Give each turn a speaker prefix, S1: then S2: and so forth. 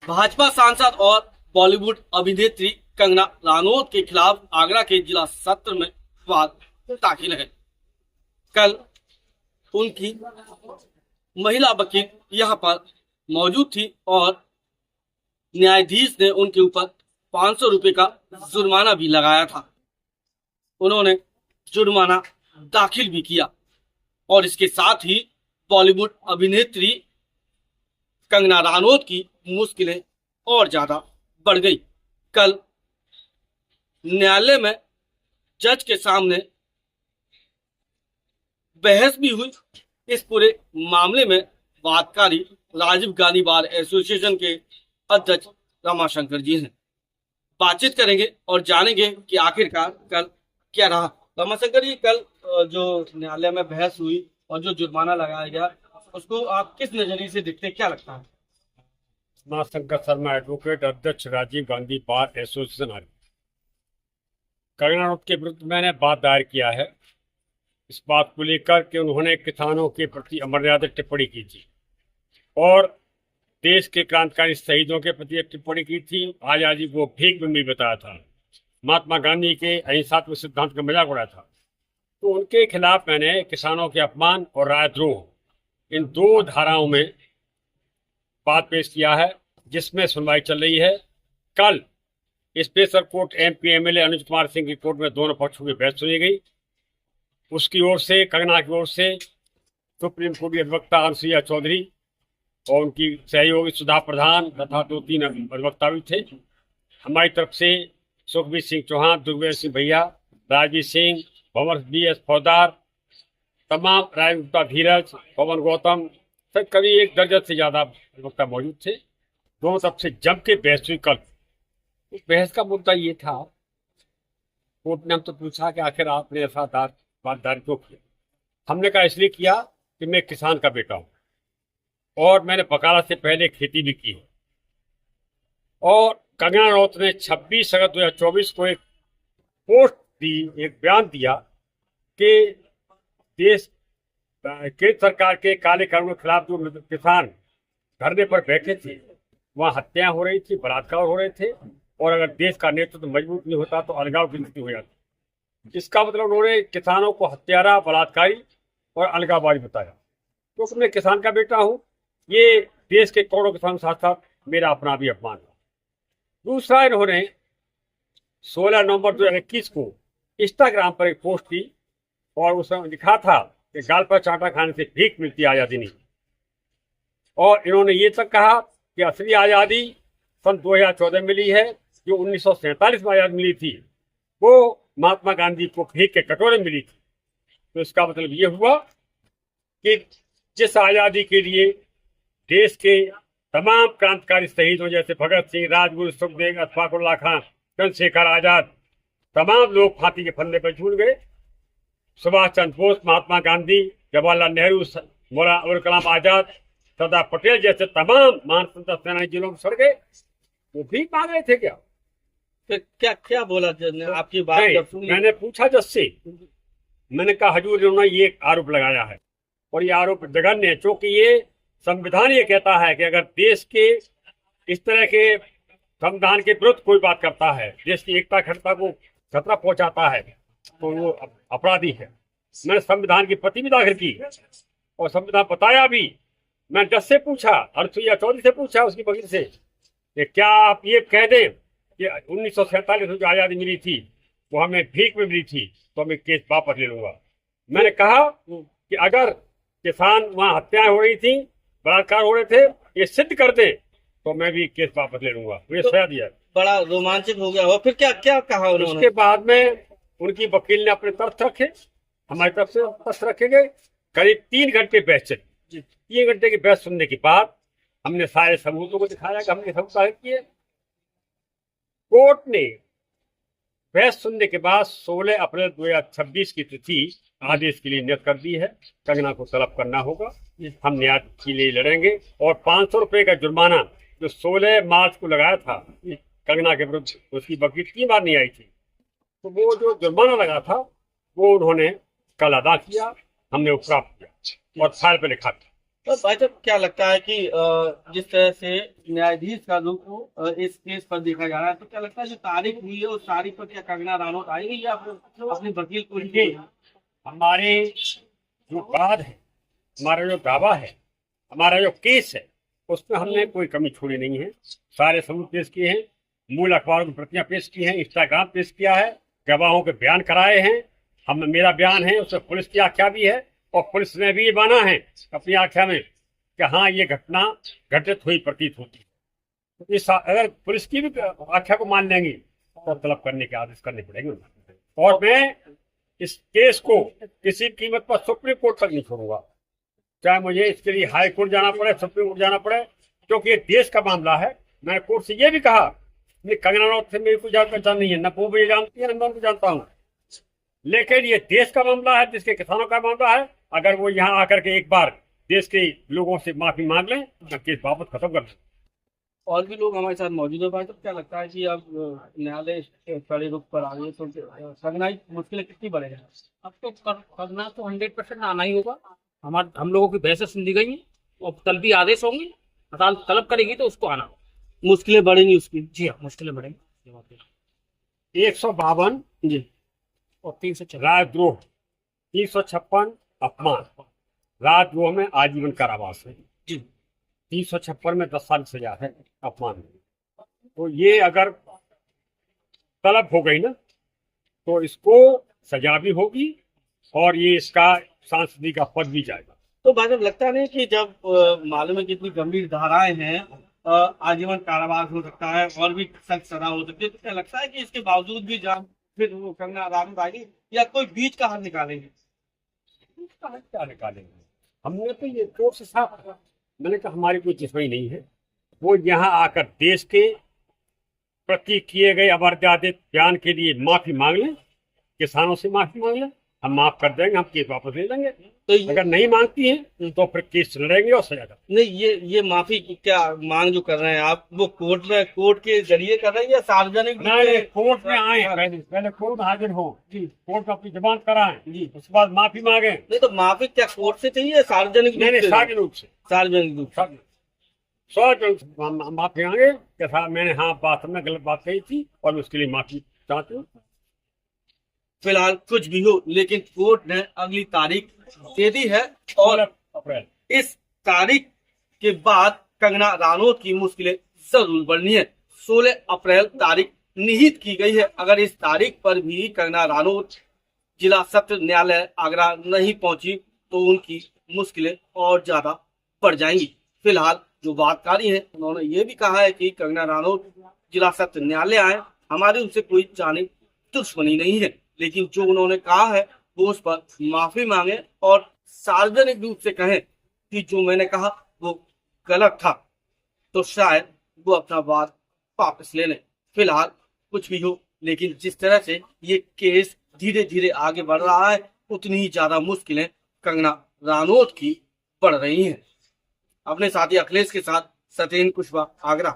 S1: भाजपा सांसद और बॉलीवुड अभिनेत्री कंगना रनौत के खिलाफ आगरा के जिला सत्र में वाद दाखिल है। कल उनकी महिला वकील यहां पर मौजूद थी और न्यायाधीश ने उनके ऊपर 500 रुपए का जुर्माना भी लगाया था। उन्होंने जुर्माना दाखिल भी किया और इसके साथ ही बॉलीवुड अभिनेत्री कंगना रनौत की मुश्किलें और ज्यादा बढ़ गई। कल न्यायालय में जज के सामने बहस भी हुई। इस पूरे मामले में वादकारी राजीव गांधी बार एसोसिएशन के अध्यक्ष रमाशंकर जी हैं। बातचीत करेंगे और जानेंगे कि आखिरकार कल क्या रहा। रमाशंकर जी, कल जो न्यायालय में बहस हुई और जो जुर्माना लगाया गया उसको आप किस नजरिए से देखते हैं, क्या लगता है?
S2: रमाशंकर शर्मा, एडवोकेट, अध्यक्ष राजीव गांधी बार एसोसिएशन। कंगना रनौत के विरुद्ध मैंने बात दायर किया है इस बात को लेकर कि उन्होंने किसानों के प्रति अमर्यादित टिप्पणी की थी और देश के क्रांतिकारी शहीदों के प्रति एक टिप्पणी की थी। आजादी को भीख में भी बताया था, महात्मा गांधी के अहिंसात्मक सिद्धांत का मजाक उड़ाया था। तो उनके खिलाफ मैंने किसानों के अपमान और राजद्रोह इन दो धाराओं में बात पेश किया है, जिसमें सुनवाई चल रही है। कल special court MP MLA Anuj Kumar Singh की कोर्ट में दोनों पक्षों की बहस सुनी गई। उसकी ओर से, कंगना की ओर से सुप्रीम कोर्ट की अधिवक्ता अनुसुईया चौधरी और उनकी सहयोगी सुधा प्रधान तथा 2-3 अधिवक्ता भी थे। हमारी तरफ से सुखबीर सिंह चौहान, दुर्गेश सिंह भैया, राजवीर सिंह, भंवर BS फौजदार, तमाम राजगुप्ता, धीरज, पवन गौतम, सब कभी 1 दर्जन से ज्यादा अधिवक्ता मौजूद थे। दोनों तरफ से जम के बहस हुई। कल उस बहस का मुद्दा ये था, कोर्ट ने हमसे पूछा कि आखिर आपने ऐसा बात दायर क्यों किया। हमने कहा इसलिए किया कि मैं किसान का बेटा हूं और मैंने वकालत से पहले खेती भी की है। और कंगना रनौत ने 26 अगस्त 2024 को एक पोस्ट दी, एक बयान दिया कि देश केंद्र सरकार के काले कानून के खिलाफ जो किसान धरने पर बैठे थे वहां हत्याएं हो रही थी, बलात्कार हो रहे थे और अगर देश का नेतृत्व मजबूत नहीं होता तो अलगाव की स्थिति हो जाती। इसका मतलब उन्होंने किसानों को हत्यारा, बलात्कारी और अलगाववादी बताया। तो मैं किसान का बेटा हूं, ये देश के करोड़ों किसानों के साथ साथ मेरा अपना भी अपमान है। दूसरा, इन्होंने 16 नवंबर 2021 को इंस्टाग्राम पर एक पोस्ट की और उसमें लिखा था कि गाल पर चांटा खाने से भीख मिलती आजादी नहीं। और इन्होंने ये तक कहा कि असली आजादी सन 2014 मिली है, जो 1947 में आजादी मिली थी वो महात्मा गांधी को भीख के कटोरे में मिली थी। तो इसका मतलब ये हुआ कि जिस आजादी के लिए देश के तमाम क्रांतिकारी शहीदों जैसे भगत सिंह, राजगुरु, सुखदेव, अशफाकुल्लाह खान, चंद्रशेखर आजाद, तमाम लोग फांसी के फंदे पर झूल गए। सुभाष चंद्र बोस, महात्मा गांधी, जवाहरलाल नेहरू, मौलाना अबुल कलाम आजाद, सरदार पटेल जैसे तमाम महान स्वतंत्रता सेनानी जिलों में सड़ गए, वो भीख मांग रहे थे क्या?
S1: क्या क्या बोला जज ने? आपकी बात जब सुनी,
S2: मैंने पूछा जज से, मैंने कहा हजूर इन्होंने ये आरोप लगाया है और ये आरोप जघन्य है, क्योंकि ये संविधान ये कहता है कि अगर देश के इस तरह के संविधान के विरुद्ध कोई बात करता है, देश की एकता अखंडता को खतरा पहुंचाता है, तो वो अपराधी है। मैंने संविधान की प्रति भी दाखिल की और संविधान बताया भी। मैं जज से पूछा, अनुसुईया चौधरी से पूछा, उसकी वकील से, कि क्या आप ये कह दें कि 1947 में जो आजादी मिली थी वो हमें भीख में मिली थी, तो मैं केस वापस ले लूंगा। मैंने कहा कि अगर किसान वहां हत्याएं हो रही थी, बलात्कार हो रहे थे, ये सिद्ध कर दे तो मैं भी केस वापस ले लूंगा। ये सजा दिया।
S1: बड़ा रोमांचक हो गया हो। फिर क्या क्या कहा उन्होंने?
S2: उसके बाद में उनकी वकील ने अपने तर्क रखे, हमारी तरफ से तर्क रखे गए। करीब 3 घंटे बहस चली। 3 घंटे की बहस सुनने के बाद हमने सारे सबूतों को दिखाया कि हमने सबूत दाखिल किए। कोर्ट ने बहस सुनने के बाद 16 अप्रैल 2026 की तिथि आदेश के लिए नियत कर दी है। कंगना को तलब करना होगा, हम न्याय के लिए लड़ेंगे और 500 रुपए का जुर्माना जो 16 मार्च को लगाया था कंगना के विरुद्ध, उसकी वकील 3 बार नहीं आई थी, तो वो जो जुर्माना लगा था वो उन्होंने कल अदा किया, हमने वो प्राप्त किया और फाइल पे लिखा था।
S1: तो भाई साहब क्या लगता है कि जिस तरह से न्यायाधीश का रुख इस केस पर देखा जा रहा है, तो क्या लगता है जो तारीख हुई है उस तारीख पर क्या कंगना रनौत आएगी या फिर अपने वकील को
S2: देखिए, हमारे जो वाद है, हमारा जो दावा है, हमारा जो केस है, उसमें हमने कोई कमी छोड़ी नहीं है। सारे सबूत पेश किए हैं, मूल अखबारों की प्रतियां पेश की हैं, इंस्टाग्राम पेश किया है, गवाहों के बयान कराए हैं। मेरा बयान है, उसमें पुलिस की आख्या भी है और पुलिस ने भी ये माना है अपनी आख्या में कि हाँ, ये घटना घटित हुई प्रतीत होती है। तो इस अगर पुलिस की भी आख्या को मान लेंगे तो तलब करने के आदेश करने पड़ेंगे। और मैं इस केस को किसी कीमत पर सुप्रीम कोर्ट तक नहीं छोड़ूंगा, चाहे मुझे इसके लिए हाई कोर्ट जाना पड़े, सुप्रीम कोर्ट जाना पड़े, क्योंकि ये देश का मामला है। मैंने कोर्ट से ये भी कहा कि कंगना रनौत से मेरी कोई जान पहचान नहीं है, न वो मुझे जानती है, न मैं उनको जानता हूँ, लेकिन ये देश का मामला है, देश के किसानों का मामला है। अगर वो यहाँ आकर के एक बार देश के लोगों से माफी मांग लें तो केस वापस खत्म कर दें।
S1: और भी लोग हमारे साथ मौजूद है। भाई साहब क्या लगता है कि अब न्यायालय कड़े रुख पर आ गई तो कंगना की मुश्किलें कितनी बढ़ेगी?
S3: अब तो करना तो 100% आना ही होगा। हम लोगों की बहसें सुन ली गई हैं और कल भी आदेश होंगे, अदालत तलब करेगी तो उसको आना होगा।
S1: मुश्किलें बढ़ेंगी उसकी?
S3: जी हाँ, मुश्किलें बढ़ेंगी।
S2: 152
S1: जी
S3: और 356
S2: राजद्रोह, 356 अपमान, राजद्रोह में आजीवन कारावास है
S3: जी।
S2: 356 में 10 साल सजा है अपमान में। तो ये अगर तलब हो गई ना तो इसको सजा भी होगी और ये इसका सांसदी का पद भी जाएगा।
S1: तो भाई साहब लगता नहीं कि जब मालूम है कि इतनी गंभीर धाराएं हैं, आजीवन कारावास हो सकता है और भी सख्त सजा हो सकती है, तो क्या लगता है कि इसके बावजूद भी जब फिर वो कंगना रनौत आएगी या कोई बीच का हल निकालेंगे?
S2: क्या निकालेंगे? हमने तो ये कोर्ट से साफ कहा, मैंने कहा हमारी कोई दुश्मनी नहीं है। वो यहाँ आकर देश के प्रति किए गए अमर्यादित बयान के लिए माफी मांग लें, किसानों से माफी मांग लें, हम माफ कर देंगे, हम केस वापस ले लेंगे।
S1: तो
S2: अगर नहीं मांगती हैं तो फिर केस लड़ेंगे और सजा करेंगे।
S1: नहीं, ये माफी की क्या मांग जो कर रहे हैं आप, वो कोर्ट के जरिए कर रहे हैं या सार्वजनिक?
S2: नहीं, कोर्ट में आए, पहले कोर्ट हाजिर हो जी, कोर्ट अपनी जमानत कराएं
S1: जी,
S2: उसके बाद माफी मांगे।
S1: नहीं तो माफी क्या कोर्ट से चाहिए या सार्वजनिक?
S2: नहीं, सार्वजनिक रूप से,
S1: सार्वजनिक रूप से।
S2: माफी मांगे कि साहब मैंने हाँ बात में गलत बात कही थी और मैं उसके लिए माफी चाहती हूँ।
S1: फिलहाल कुछ भी हो, लेकिन कोर्ट ने अगली तारीख दे दी है और
S2: 16 अप्रैल
S1: इस तारीख के बाद कंगना रनौत की मुश्किलें जरूर बढ़नी है। 16 अप्रैल तारीख निहित की गई है। अगर इस तारीख पर भी कंगना रनौत जिला सत्र न्यायालय आगरा नहीं पहुंची तो उनकी मुश्किलें और ज्यादा बढ़ जाएंगी। फिलहाल जो वादकारी हैं उन्होंने ये भी कहा है कि कंगना रनौत जिला सत्र न्यायालय आए, हमारी उनसे कोई जानी दुश्मनी नहीं है, लेकिन जो उन्होंने कहा है वो उस पर माफी मांगे और सार्वजनिक रूप से कहें कि जो मैंने कहा वो गलत था, तो शायद वो अपना बात वापस ले लें। फिलहाल कुछ भी हो, लेकिन जिस तरह से ये केस धीरे धीरे आगे बढ़ रहा है उतनी ही ज्यादा मुश्किलें कंगना रनौत की बढ़ रही हैं। अपने साथी अखिलेश के साथ सत्येंद्र कुशवाहा, आगरा।